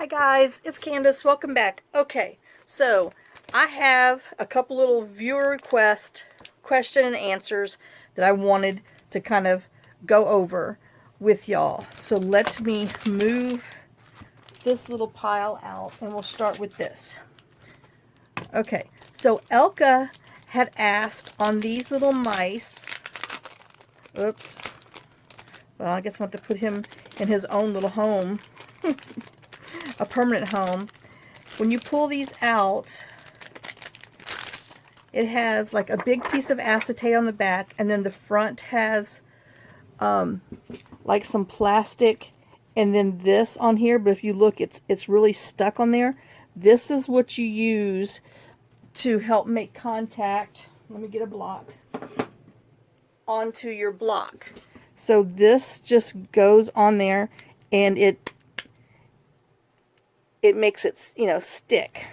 Hi guys, it's Candace. Welcome back. Okay, so I have a couple little viewer request question and answers that I wanted to kind of go over with y'all. So let me move this little pile out and we'll start with this. Okay, so Elka had asked on these little mice. Oops. Well, I guess I want to put him in his own little home. A permanent home. When you pull these out, it has like a big piece of acetate on the back, and then the front has like some plastic, and then this on here. But if you look, it's really stuck on there. This is what you use to help make contact. Let me get a block onto your block. So this just goes on there, and it makes it, you know, stick.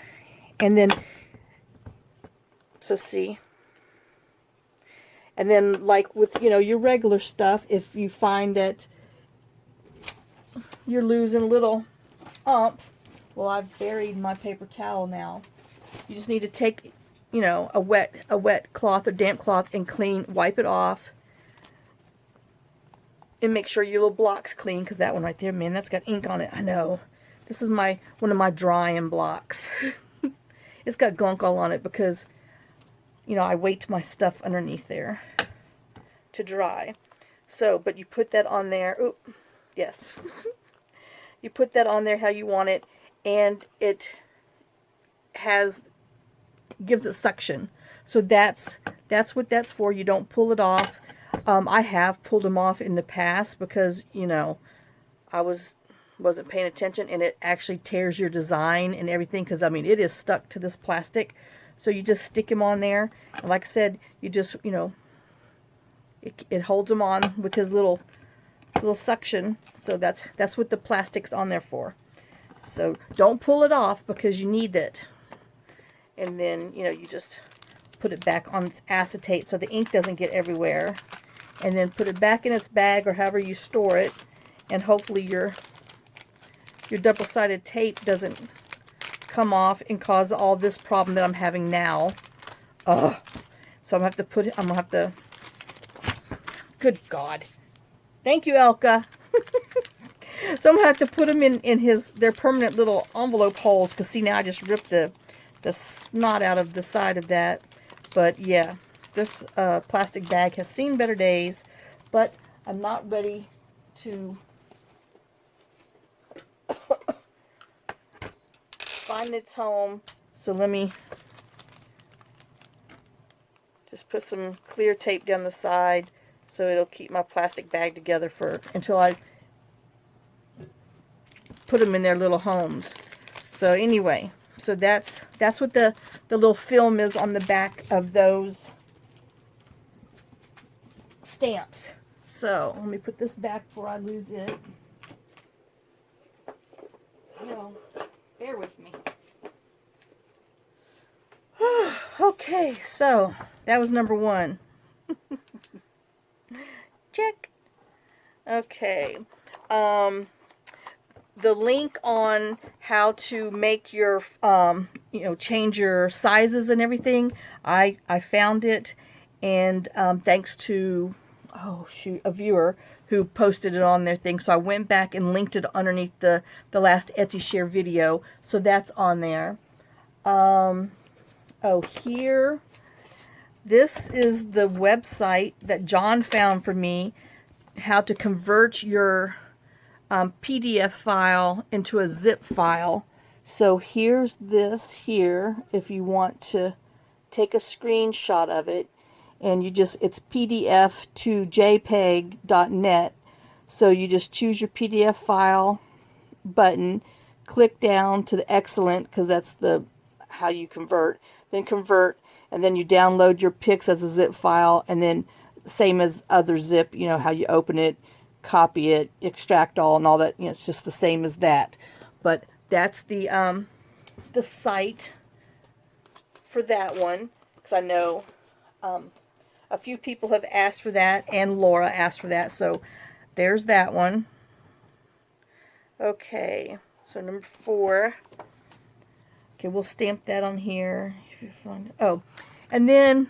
And then, so see, and then like with, you know, your regular stuff, if you find that you're losing a little umph, well, I've buried my paper towel now. You just need to take, you know, a wet cloth or damp cloth and wipe it off, and make sure your little block's clean, because that one right there, man, that's got ink on it. I know. This is one of my drying blocks. It's got gunk all on it because, you know, I weight my stuff underneath there to dry. So, but you put that on there. Oop, yes. You put that on there how you want it, and it gives it suction. So that's what that's for. You don't pull it off. I have pulled them off in the past because, you know, I wasn't paying attention, and it actually tears your design and everything, because I mean it is stuck to this plastic. So you just stick him on there, and like I said, you just, you know, it holds him on with his little suction. So that's what the plastic's on there for. So don't pull it off because you need it. And then, you know, you just put it back on its acetate so the ink doesn't get everywhere, and then put it back in its bag or however you store it, and hopefully your double-sided tape doesn't come off and cause all this problem that I'm having now. Ugh. So I'm gonna have to, good God. Thank you, Elka. So I'm gonna have to put them in their permanent little envelope holes, because see, now I just ripped the snot out of the side of that. But yeah, this plastic bag has seen better days, but I'm not ready to find its home. So let me just put some clear tape down the side so it'll keep my plastic bag together until I put them in their little homes. So anyway, so that's what the little film is on the back of those stamps. So let me put this back before I lose it. No, bear with me. Okay, so that was number one. Check. Okay. The link on how to make your, you know, change your sizes and everything, I found it, and thanks to, oh shoot, a viewer who posted it on their thing. So I went back and linked it underneath the last Etsy share video. So that's on there. Oh, here, this is the website that John found for me, how to convert your PDF file into a zip file. So here's this here, if you want to take a screenshot of it, and it's PDF to JPEG.net. So you just choose your PDF file button, click down to the excellent, because that's how you convert, then convert, and then you download your pics as a zip file, and then same as other zip, you know, how you open it, copy it, extract all, and all that, you know, it's just the same as that. But that's the site for that one, because I know a few people have asked for that, and Laura asked for that. So there's that one. Okay, So number 4. Okay, we'll stamp that on here. If you find, oh, and then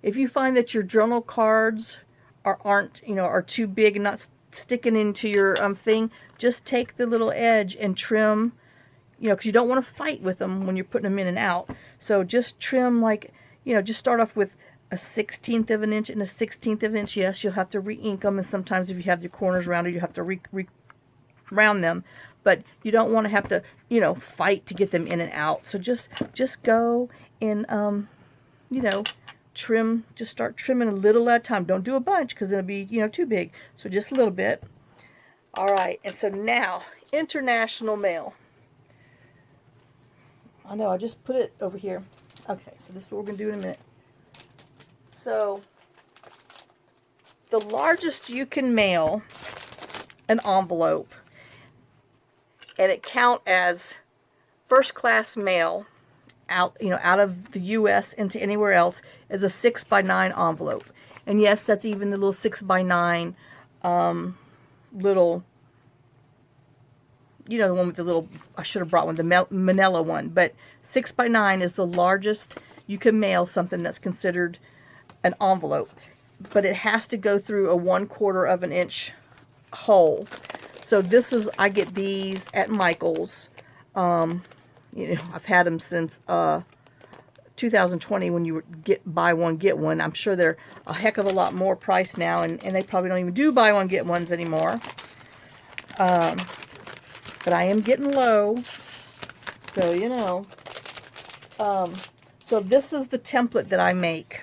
if you find that your journal cards are too big and not sticking into your thing, just take the little edge and trim. Because you don't want to fight with them when you're putting them in and out. So just trim just start off with a 1/16 of an inch and a 1/16 of an inch. Yes, you'll have to re-ink them, and sometimes if you have your corners rounded, you have to round them. But you don't want to have to, fight to get them in and out. So just go and, trim. Just start trimming a little at a time. Don't do a bunch because it'll be, too big. So just a little bit. All right, and so now, international mail. I know, I just put it over here. Okay, so this is what we're going to do in a minute. So, the largest you can mail an envelope, and it count as first class mail out of the U.S. into anywhere else, is a 6x9 envelope. And yes, that's even the little 6x9 little, the one with the little, I should have brought one, the manila one, but 6x9 is the largest you can mail something that's considered an envelope. But it has to go through a 1/4 of an inch hole. So I get these at Michael's. I've had them since 2020 when you would buy one, get one. I'm sure they're a heck of a lot more priced now, and they probably don't even do buy one, get ones anymore. But I am getting low, so so this is the template that I make.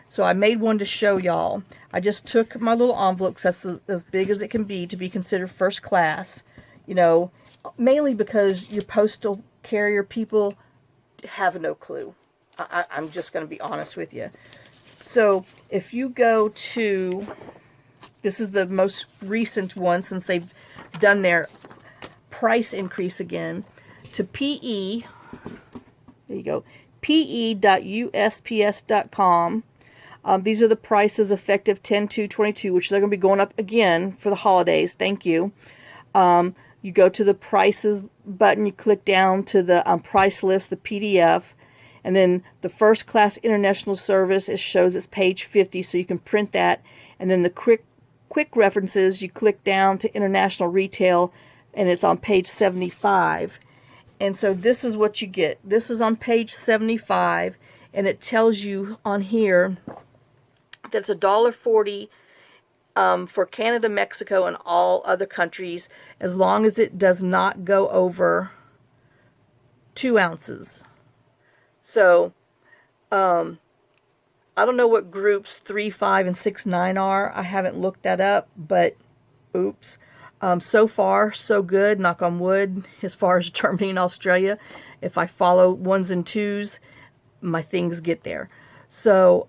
So I made one to show y'all. I just took my little envelope, because that's as big as it can be to be considered first class. Mainly because your postal carrier people have no clue. I'm just going to be honest with you. So if you go to, this is the most recent one since they've done their price increase again, to PE, there you go, pe.usps.com. These are the prices effective 10/2/22, which they're going to be going up again for the holidays. Thank you. You go to the prices button, you click down to the price list, the PDF, and then the first class international service, it shows it's page 50, so you can print that. And then the quick references, you click down to international retail, and it's on page 75. And so this is what you get. This is on page 75, and it tells you on here that it's $1.40 for Canada, Mexico, and all other countries, as long as it does not go over 2 ounces. So, I don't know what groups 3, 5, and 6, 9 are. I haven't looked that up, but oops. So far, so good, knock on wood, as far as Germany and Australia. If I follow 1s and 2s, my things get there. So,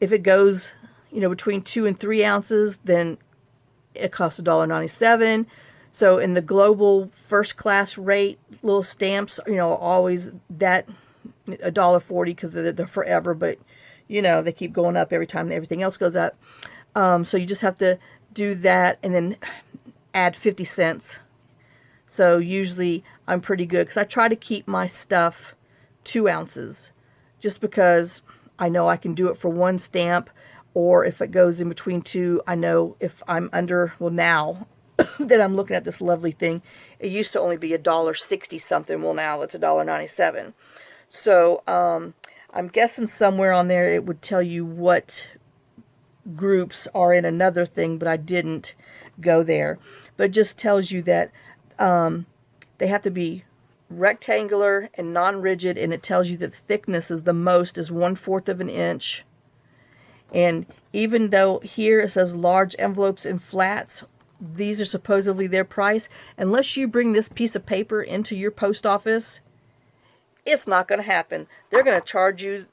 if it goes, between 2 and 3 ounces, then it costs $1.97. So in the global first class rate, little stamps, always that $1.40 because they're forever, but they keep going up every time everything else goes up. So you just have to do that and then add 50 cents. So usually I'm pretty good because I try to keep my stuff 2 ounces just because I know I can do it for 1 stamp, or if it goes in between 2, I know if I'm under, well now that I'm looking at this lovely thing, it used to only be $1.60 something, well now it's $1.97. So I'm guessing somewhere on there it would tell you what groups are in another thing, but I didn't go there. But it just tells you that they have to be rectangular and non-rigid, and it tells you that the thickness is the most is 1/4 of an inch. And even though here it says large envelopes and flats, these are supposedly their price. Unless you bring this piece of paper into your post office, it's not going to happen. They're going to charge you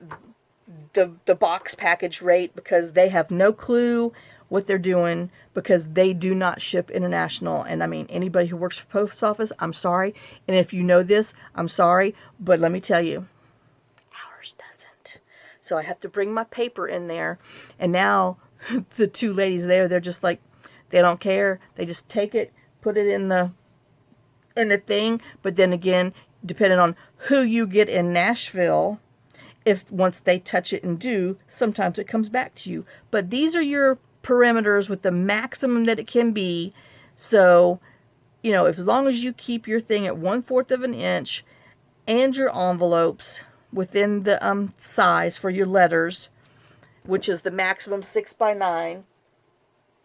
the box package rate because they have no clue what they're doing, because they do not ship international. And I mean, anybody who works for post office, I'm sorry. And if you know this, I'm sorry. But let me tell you, ours doesn't. So I have to bring my paper in there. And now the 2 ladies there, they're just like, they don't care. They just take it, put it in the in the thing. But then again, depending on who you get in Nashville, if once they touch it and do, sometimes it comes back to you. But these are your perimeters with the maximum that it can be. So, you know, if, as long as you keep your thing at 1/4 of an inch and your envelopes within the size for your letters, which is the maximum 6x9,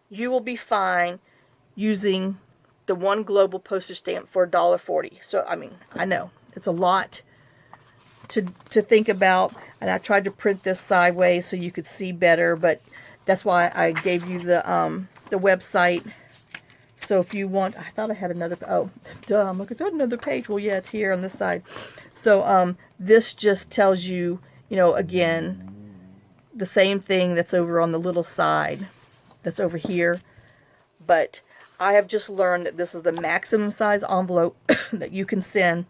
you will be fine using the one global postage stamp for $1.40. So, I mean, I know it's a lot to think about, and I tried to print this sideways so you could see better, but that's why I gave you the website. So if you want, I thought I had another, oh, duh, look at that, another page. Well, yeah, it's here on this side. So this just tells you, you know, again, the same thing that's over on the little side that's over here. But I have just learned that this is the maximum size envelope that you can send.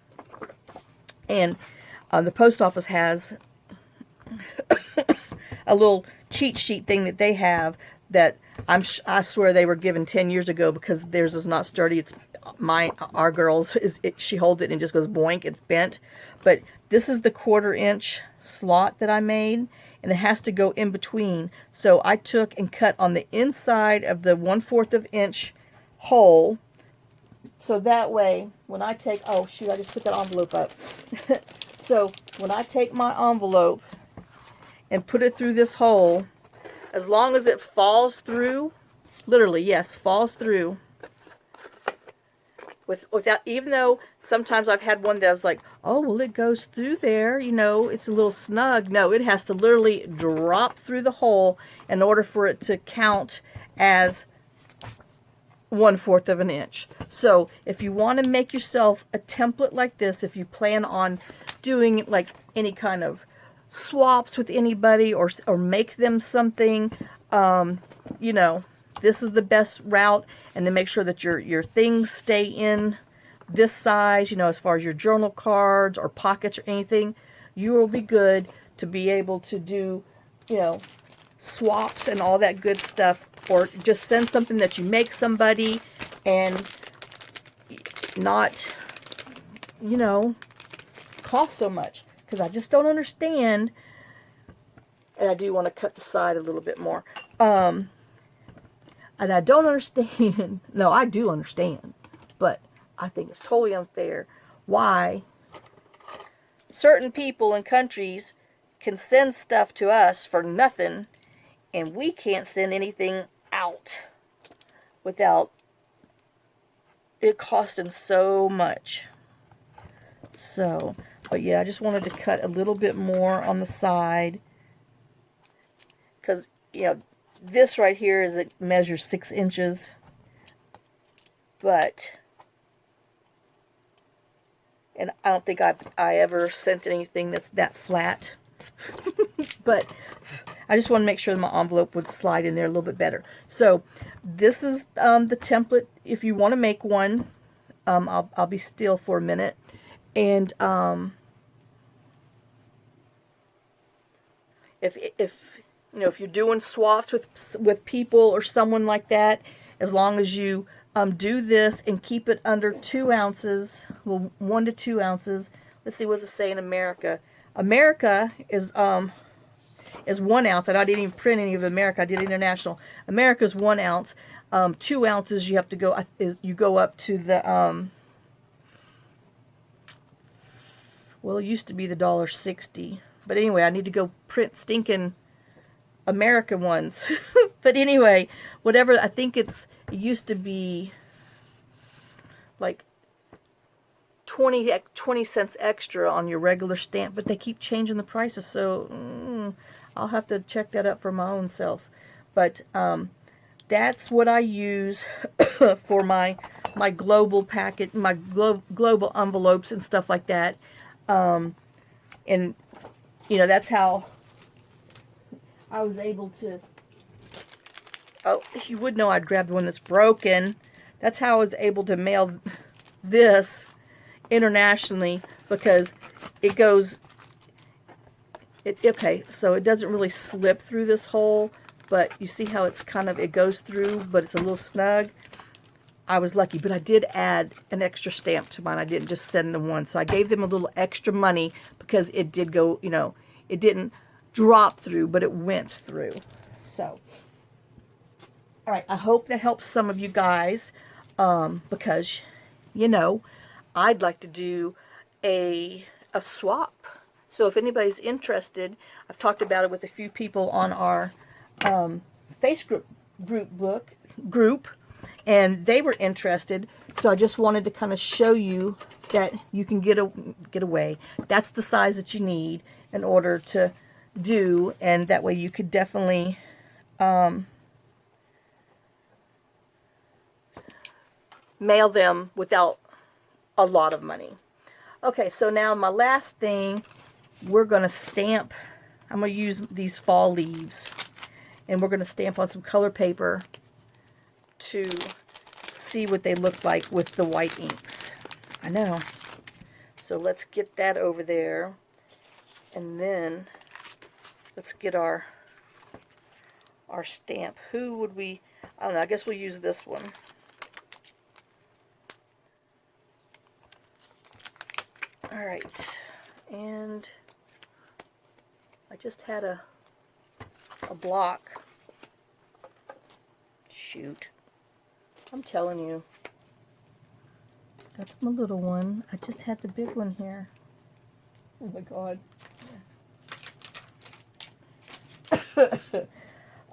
And the post office has a little cheat sheet thing that they have that I swear they were given 10 years ago, because theirs is not sturdy. It's our girls, she holds it and it just goes boink, it's bent. But this is the 1/4 inch slot that I made, and it has to go in between. So I took and cut on the inside of the 1/4 of inch hole, so that way when I take, oh shoot, I just put that envelope up. So when I take my envelope and put it through this hole, as long as it falls through, literally, yes, falls through, without, even though sometimes I've had one that was like, oh, well, it goes through there, you know, it's a little snug. No, it has to literally drop through the hole in order for it to count as 1/4 of an inch. So if you want to make yourself a template like this, if you plan on doing like any kind of swaps with anybody, or make them something, you know, this is the best route. And then make sure that your things stay in this size, you know, as far as your journal cards or pockets or anything, you will be good to be able to do, you know, swaps and all that good stuff, or just send something that you make somebody and not, you know, cost so much. Because I just don't understand, and I do want to cut the side a little bit more, and I don't understand, no, I do understand, but I think it's totally unfair why certain people and countries can send stuff to us for nothing, and we can't send anything out without it costing so much. So, but yeah, I just wanted to cut a little bit more on the side, because, you know, this right here is, it measures 6 inches, but, and I don't think I ever sent anything that's that flat. But I just want to make sure that my envelope would slide in there a little bit better. So this is the template. If you want to make one, I'll be still for a minute. And if you know, if you're doing swaps with people or someone like that, as long as you do this and keep it under 2 ounces, well, 1 to 2 ounces. Let's see, what does it say in America? America is 1 ounce, and I didn't even print any of America. I did international. America is 1 ounce. 2 ounces, you have to go. You go up to the well, it used to be the $1.60, but anyway, I need to go print stinking American ones. But anyway, whatever. I think it used to be like 20 cents extra on your regular stamp, but they keep changing the prices, so I'll have to check that up for my own self. But that's what I use for my global packet, my global envelopes and stuff like that. And you know, that's how I was able to, oh, you would know I'd grabbed one that's broken. That's how I was able to mail this internationally, because it goes, okay, so it doesn't really slip through this hole, but you see how it's kind of, it goes through, but it's a little snug. I was lucky, but I did add an extra stamp to mine. I didn't just send them one. So I gave them a little extra money because it did go, you know, it didn't drop through, but it went through. So, all right, I hope that helps some of you guys because, you know, I'd like to do a swap. So if anybody's interested, I've talked about it with a few people on our Facebook group, and they were interested. So I just wanted to kind of show you that you can get away. That's the size that you need in order to do, and that way you could definitely mail them without a lot of money. Okay, so now my last thing, we're going to stamp. I'm going to use these fall leaves, and we're going to stamp on some color paper to see what they look like with the white inks. I know. So let's get that over there, and then let's get our stamp. Who would we, I don't know, I guess we'll use this one. Alright, and I just had a block. Shoot. I'm telling you. That's my little one. I just had the big one here. Oh my god.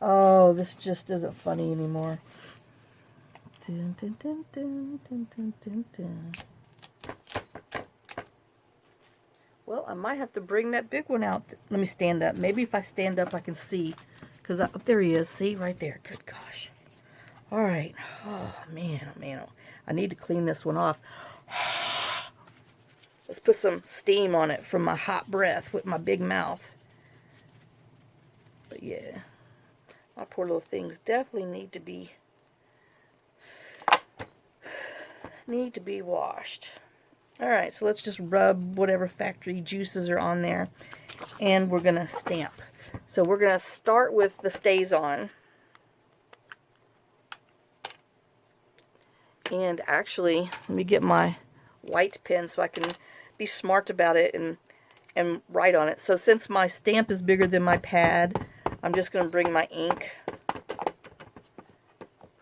Oh, this just isn't funny anymore. Dun, dun, dun, dun, dun, dun, dun, dun. Well, I might have to bring that big one out. Let me stand up. Maybe if I stand up I can see. Because there he is. See? Right there. Good gosh. Alright. Oh, man. Oh, man. I need to clean this one off. Let's put some steam on it from my hot breath with my big mouth. But yeah. My poor little things definitely need to be washed. Alright, so let's just rub whatever factory juices are on there, and we're going to stamp. So we're going to start with the StazOn. And actually, let me get my white pen so I can be smart about it and write on it. So since my stamp is bigger than my pad, I'm just going to bring my ink.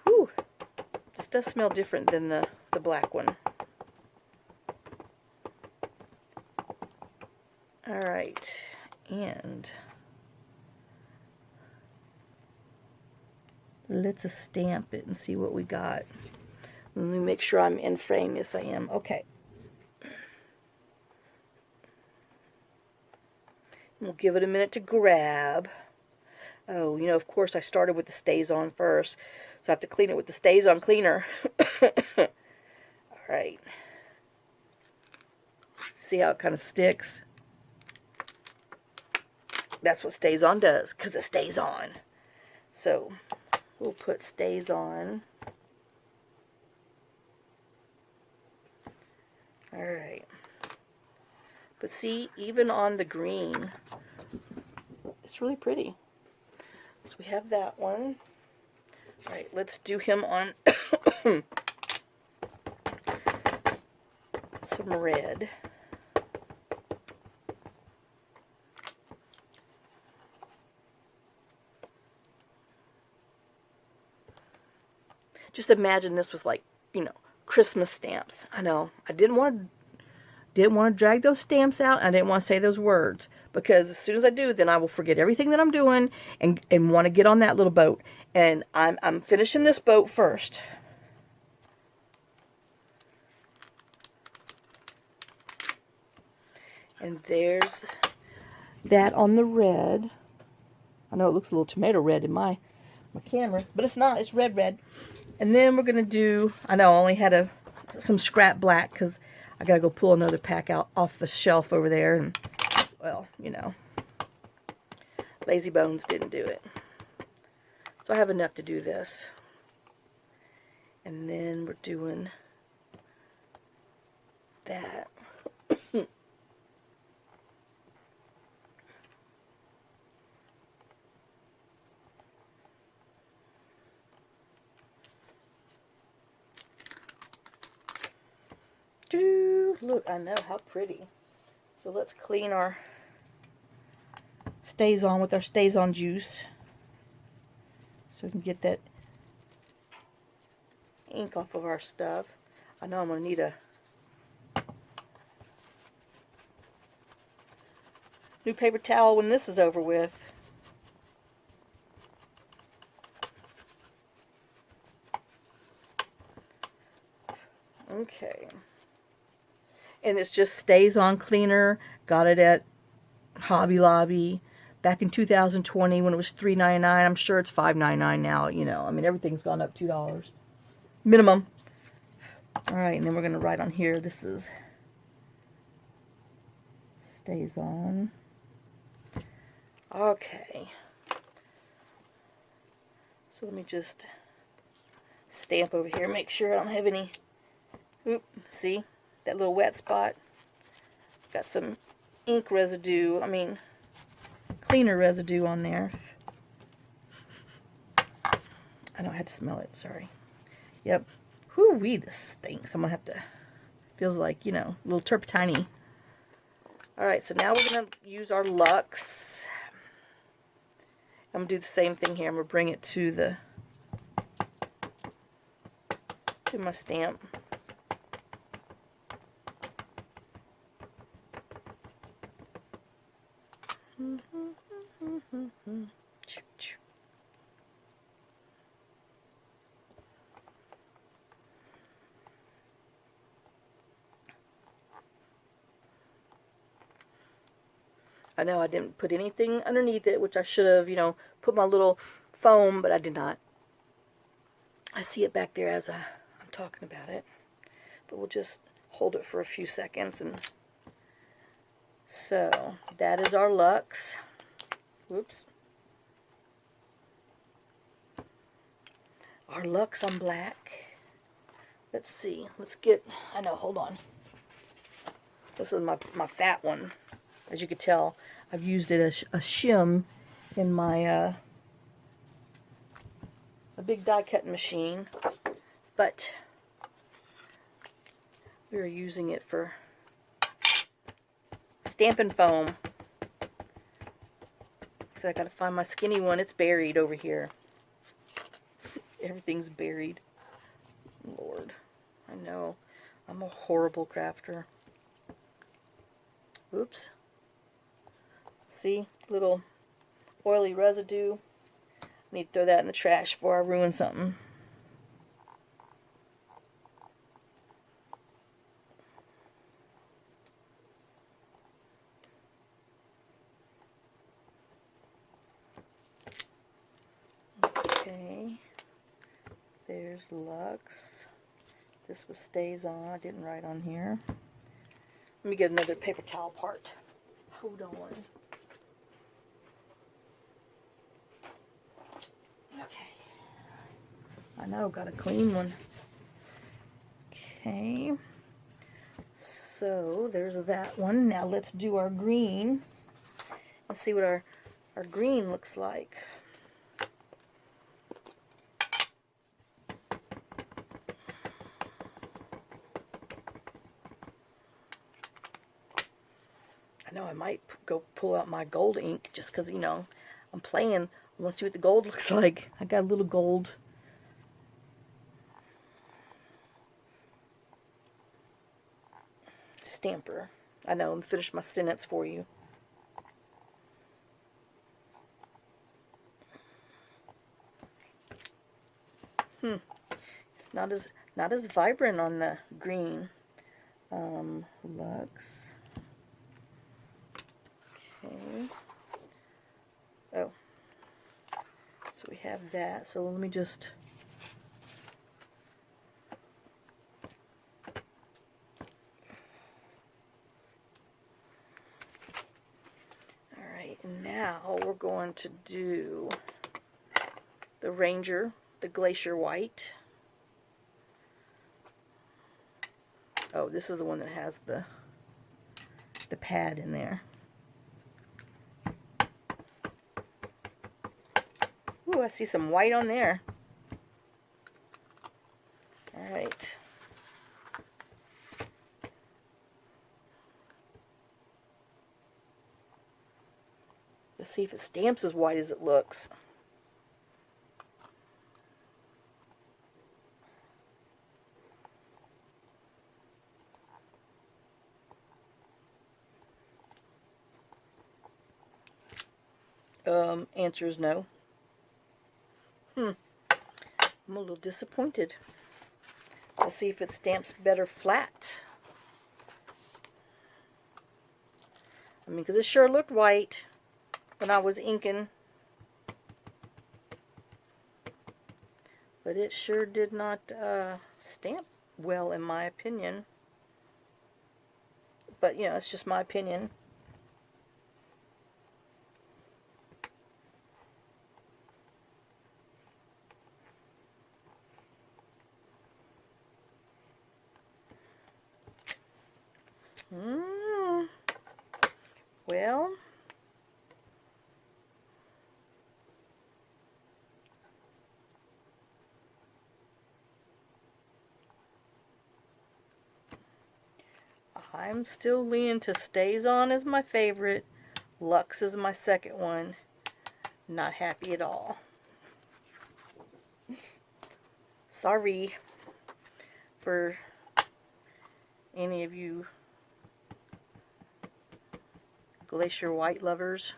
Whew, this does smell different than the black one. Alright, and let's stamp it and see what we got. Let me make sure I'm in frame. Yes, I am. Okay. We'll give it a minute to grab. Oh, you know, of course I started with the StazOn first, so I have to clean it with the StazOn cleaner. Alright. See how it kind of sticks? That's what StazOn does, because it stays on. So, we'll put StazOn. Alright. But see, even on the green, it's really pretty. So we have that one. Alright, let's do him on some red. Just imagine this with, like, you know, Christmas stamps. I know. I didn't want to drag those stamps out. I didn't want to say those words, because as soon as I do, then I will forget everything that I'm doing and want to get on that little boat. And I'm finishing this boat first. And there's that on the red. I know it looks a little tomato red in my camera, but it's not. It's red. And then we're going to do, I know I only had some scrap black because I got to go pull another pack out off the shelf over there. And, well, you know, lazy bones didn't do it. So I have enough to do this. And then we're doing that. Look, I know, how pretty. So let's clean our StazOn with our StazOn juice, so we can get that ink off of our stuff. I know I'm going to need a new paper towel when this is over with. Okay. And it's just StazOn cleaner. Got it at Hobby Lobby back in 2020 when it was $3.99. I'm sure it's $5.99 now. You know, I mean, everything's gone up $2 minimum. All right, and then we're going to write on here, this is StazOn. Okay. So let me just stamp over here, make sure I don't have any, oop, see, that little wet spot. Got some ink residue, I mean, cleaner residue on there. I don't have to smell it, sorry. Yep. Whoo-wee, this stinks. I'm going to have to, feels like, you know, a little turpentine-y. Alright, so now we're going to use our Lux. I'm going to do the same thing here. I'm going to bring it to my stamp. I know I didn't put anything underneath it, which I should have, you know, put my little foam, but I did not. I see it back there as I'm talking about it. But we'll just hold it for a few seconds. And so, that is our Lux. Whoops. Our Lux on black. Let's see. Let's get, I know, hold on. This is my fat one. As you can tell, I've used it as a shim in my a big die cutting machine, but we are using it for stamping foam. So I gotta find my skinny one. It's buried over here. Everything's buried. Lord, I know. I'm a horrible crafter. Oops. See, little oily residue. I need to throw that in the trash before I ruin something. Okay, there's Lux. This was StazOn. I didn't write on here. Let me get another paper towel part. Hold on. Okay. I know, got a clean one. Okay. So there's that one. Now let's do our green. Let's see what our green looks like. I know I might go pull out my gold ink just because, you know, I'm playing. I want to see what the gold looks like. I got a little gold. Stamper. I know, I'm finished my sentence for you. It's not as vibrant on the green. Lux. Okay. Oh. So we have that. So let me just Alright, now we're going to do the Ranger, the Glacier White. Oh, this is the one that has the pad in there. Ooh, I see some white on there. Alright. Let's see if it stamps as white as it looks. Answer is no. I'm a little disappointed. Let's see if it stamps better flat. I mean, because it sure looked white when I was inking. But it sure did not stamp well, in my opinion. But, you know, it's just my opinion. Well, I'm still leaning to StazOn as my favorite. Luxe is my second one. Not happy at all. Sorry for any of you Glacier White lovers.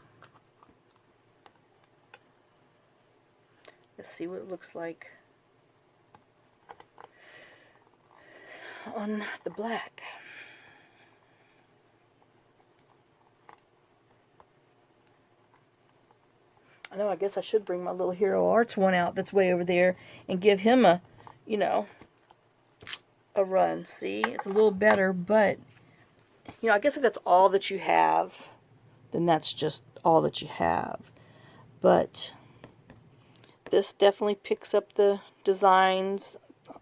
Let's see what it looks like on the black. I know, I guess I should bring my little Hero Arts one out that's way over there and give him a, you know, a run. See, it's a little better, but, you know, I guess if that's all that you have, then that's just all that you have. But this definitely picks up the designs,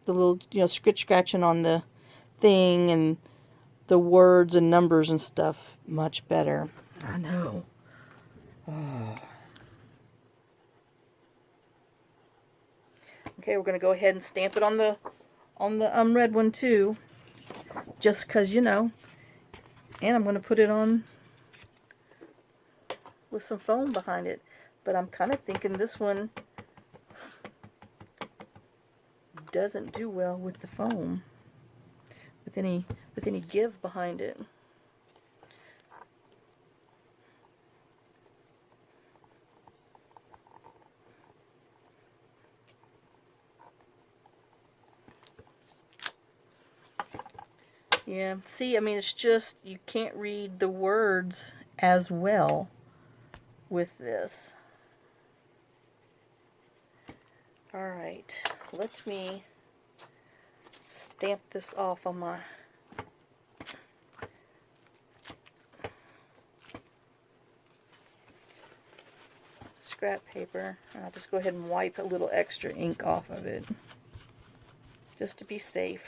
the little, you know, scratching on the thing and the words and numbers and stuff much better. I know. Oh. Okay, we're going to go ahead and stamp it on the red one too, just because, you know, and I'm going to put it on with some foam behind it. But I'm kind of thinking this one doesn't do well with the foam, with any give behind it. Yeah, see, I mean, it's just, you can't read the words as well with this. Alright, let me stamp this off on my scrap paper. I'll just go ahead and wipe a little extra ink off of it, just to be safe.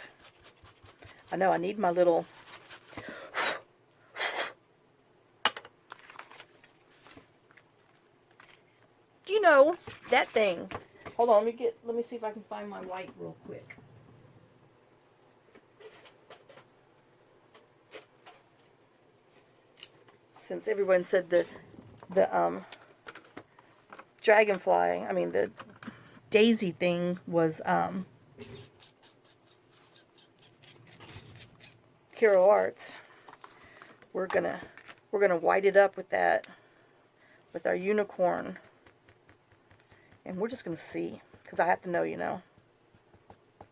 I know I need my little you know, that thing. Hold on, let me see if I can find my white real quick. Since everyone said the dragonfly, I mean the daisy thing was Hero Arts. We're gonna white it up with that, with our unicorn, and we're just gonna see, because I have to know, you know. I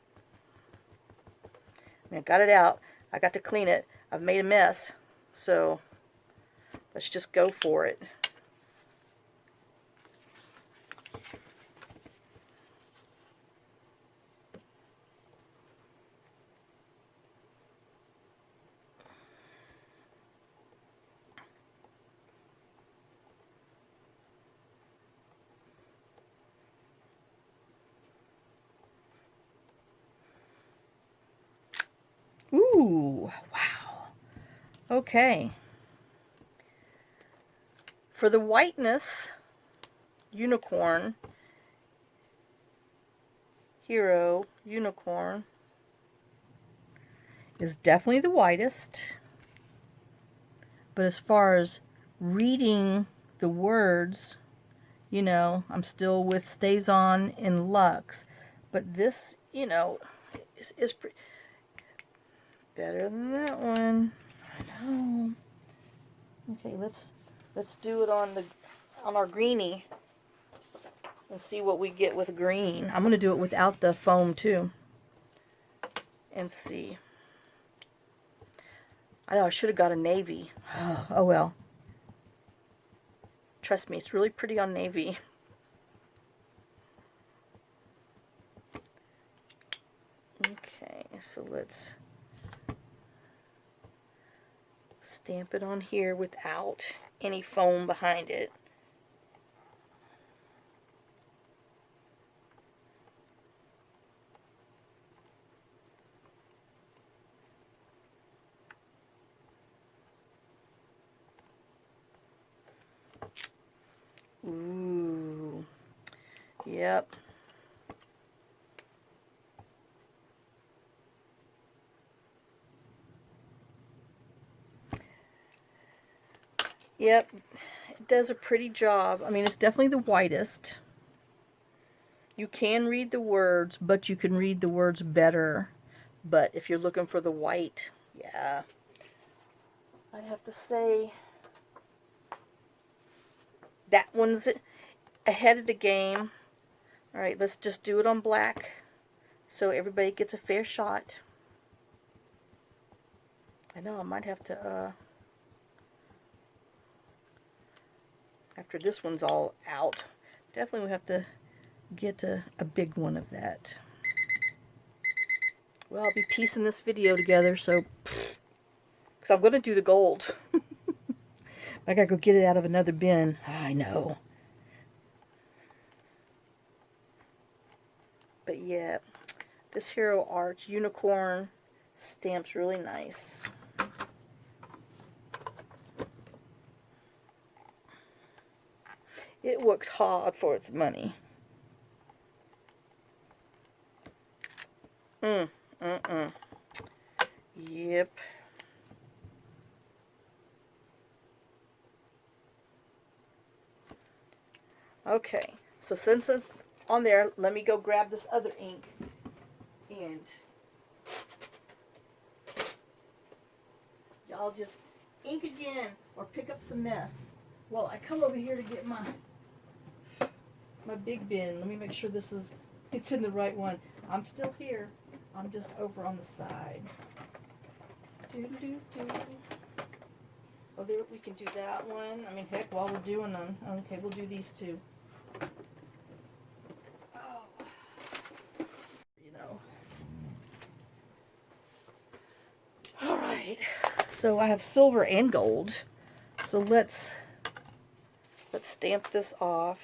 mean, I got it out. I got to clean it. I've made a mess, so let's just go for it. Ooh, wow. Okay. For the whiteness, unicorn, hero, unicorn is definitely the whitest. But as far as reading the words, you know, I'm still with Stays On in Luxe. But this, you know, is better than that one. I know. Okay, let's do it on our greenie and see what we get with green. I'm gonna do it without the foam too, and see. I know I should have got a navy. Oh well. Trust me, it's really pretty on navy. Okay, so let's stamp it on here without any foam behind it. Ooh. Yep. Yep. It does a pretty job. I mean, it's definitely the whitest. You can read the words, but you can read the words better. But if you're looking for the white, yeah. I'd have to say that one's ahead of the game. Alright, let's just do it on black so everybody gets a fair shot. I know I might have to, after this one's all out, definitely we have to get a big one of that. Well, I'll be piecing this video together, so, because I'm going to do the gold. I gotta go get it out of another bin. I know. But yeah, this Hero Arts unicorn stamp's really nice. It works hard for its money. Yep. Okay, so since it's on there, let me go grab this other ink and y'all just ink again or pick up some mess. Well, I come over here to get my big bin. Let me make sure it's in the right one. I'm still here. I'm just over on the side. Oh, there, we can do that one. I mean, heck, while we're doing them. Okay, we'll do these two. Oh. You know. Alright. So I have silver and gold. So let's stamp this off.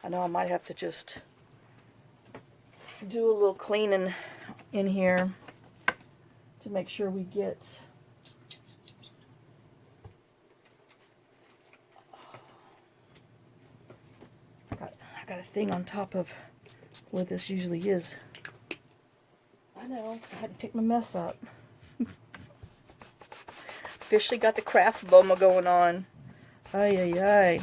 I know I might have to just do a little cleaning in here to make sure we get I got a thing on top of where this usually is. I know, I had to pick my mess up. Officially got the craft boma going on. Ay, ay, ay.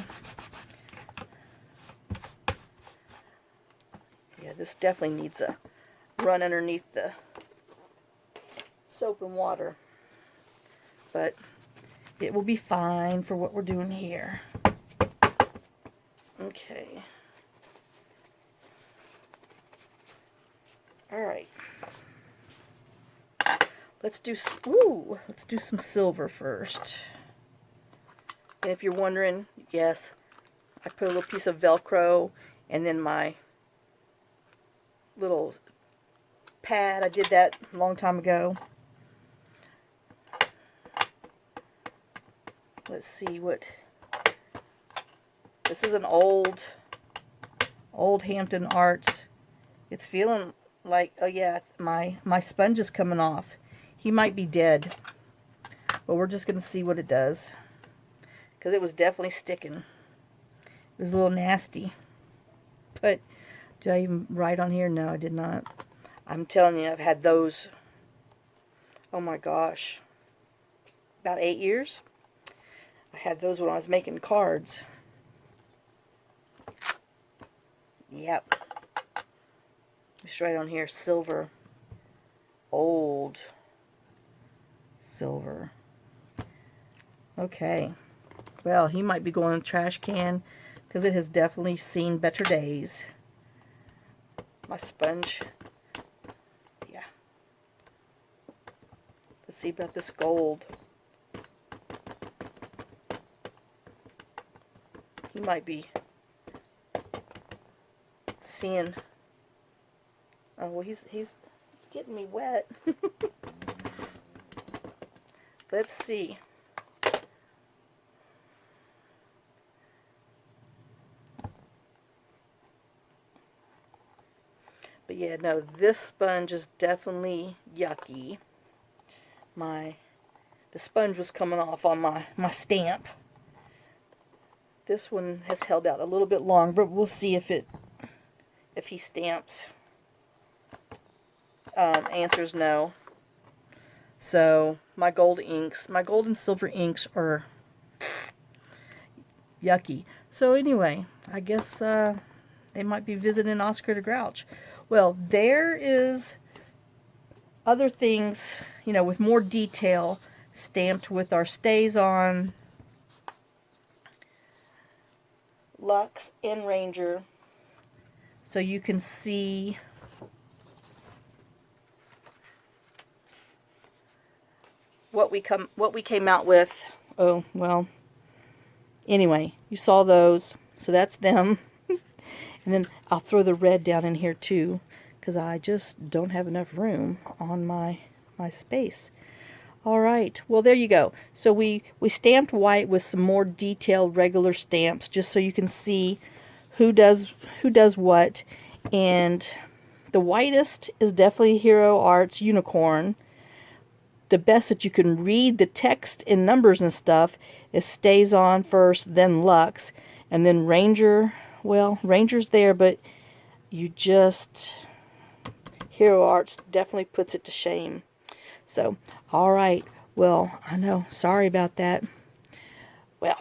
Yeah, this definitely needs a run underneath the soap and water. But it will be fine for what we're doing here. Okay. Alright. Let's do some silver first. And if you're wondering, yes, I put a little piece of Velcro and then my little pad. I did that a long time ago. Let's see what this is. An old Hampton Arts. It's feeling like, oh yeah, my sponge is coming off. He might be dead, but we're just gonna see what it does, because it was definitely sticking. It was a little nasty. But did I even write on here? No, I did not. I'm telling you, I've had those. Oh my gosh. about 8 years. I had those when I was making cards. Yep. Just right on here, silver. Old silver. Okay. Well, he might be going in the trash can because it has definitely seen better days. My sponge. Yeah. Let's see about this gold. He might be seeing. Oh, well, he's getting me wet. Let's see. But yeah, no, this sponge is definitely yucky. The sponge was coming off on my stamp. This one has held out a little bit longer, but we'll see if he stamps. Answers no. So my gold and silver inks are yucky. So anyway, I guess they might be visiting Oscar the Grouch. Well, there is other things, you know, with more detail stamped with our StazOn, Luxe, and Ranger. So you can see what we came out with. Oh, well. Anyway, you saw those. So that's them. And then I'll throw the red down in here too, because I just don't have enough room on my space. All right, well, there you go. So we stamped white with some more detailed regular stamps, just so you can see who does what. And the whitest is definitely Hero Arts Unicorn. The best that you can read the text and numbers and stuff is StazOn first, then Luxe, and then Ranger. Well, Ranger's there, but you just... Hero Arts definitely puts it to shame. So, alright. Well, I know. Sorry about that. Well,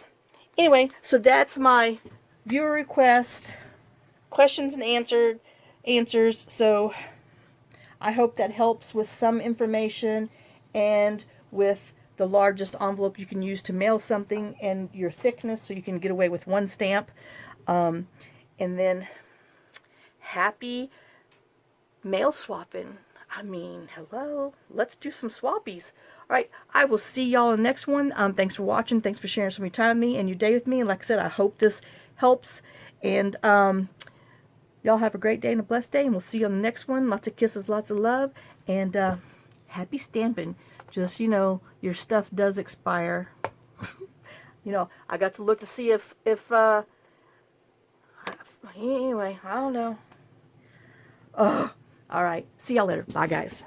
anyway, so that's my viewer request. Questions and answers. So, I hope that helps with some information and with the largest envelope you can use to mail something and your thickness, so you can get away with one stamp. And then happy mail swapping. I mean, hello. Let's do some swappies. All right, I will see y'all in the next one. Thanks for watching. Thanks for sharing some of your time with me and your day with me. And like I said, I hope this helps. And y'all have a great day and a blessed day. And we'll see you on the next one. Lots of kisses, lots of love. And happy stamping. Just, you know, your stuff does expire. You know, I got to look to see if anyway, I don't know. Oh, all right. See y'all later. Bye, guys.